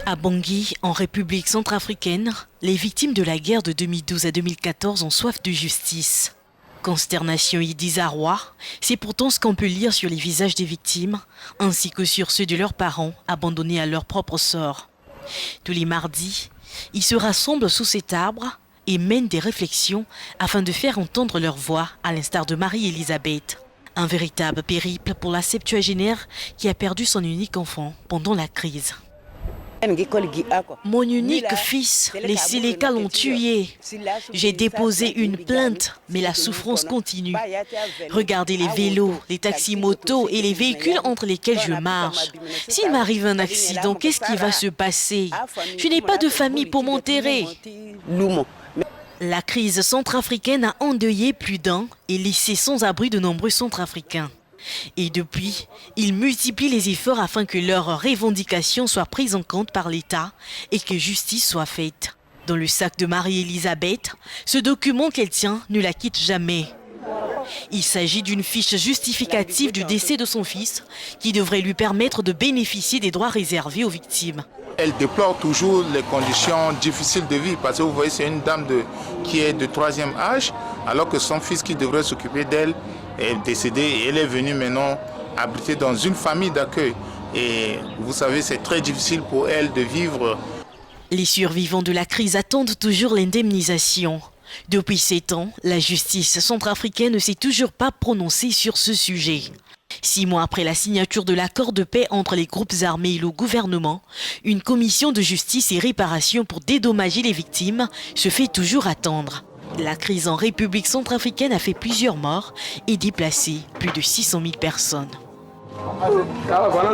À Bangui, en République centrafricaine, les victimes de la guerre de 2012 à 2014 ont soif de justice. Consternation et désarroi, c'est pourtant ce qu'on peut lire sur les visages des victimes, ainsi que sur ceux de leurs parents abandonnés à leur propre sort. Tous les mardis, ils se rassemblent sous cet arbre et mènent des réflexions afin de faire entendre leur voix, à l'instar de Marie-Elisabeth. Un véritable périple pour la septuagénaire qui a perdu son unique enfant pendant la crise. Mon unique fils, les Séléka l'ont tué. J'ai déposé une plainte, mais la souffrance continue. Regardez les vélos, les taxis-motos et les véhicules entre lesquels je marche. S'il m'arrive un accident, qu'est-ce qui va se passer? Je n'ai pas de famille pour m'enterrer. La crise centrafricaine a endeuillé plus d'un et laissé sans abri de nombreux Centrafricains. Et depuis, ils multiplient les efforts afin que leurs revendications soient prises en compte par l'État et que justice soit faite. Dans le sac de Marie-Elisabeth, ce document qu'elle tient ne la quitte jamais. Il s'agit d'une fiche justificative du décès de son fils qui devrait lui permettre de bénéficier des droits réservés aux victimes. Elle déplore toujours les conditions difficiles de vie parce que vous voyez, c'est une dame qui est de 3e âge alors que son fils qui devrait s'occuper d'elle est décédé et elle est venue maintenant abriter dans une famille d'accueil. Et vous savez, c'est très difficile pour elle de vivre. Les survivants de la crise attendent toujours l'indemnisation. Depuis 7 ans, la justice centrafricaine ne s'est toujours pas prononcée sur ce sujet. 6 mois après la signature de l'accord de paix entre les groupes armés et le gouvernement, une commission de justice et réparation pour dédommager les victimes se fait toujours attendre. La crise en République centrafricaine a fait plusieurs morts et déplacé plus de 600 000 personnes.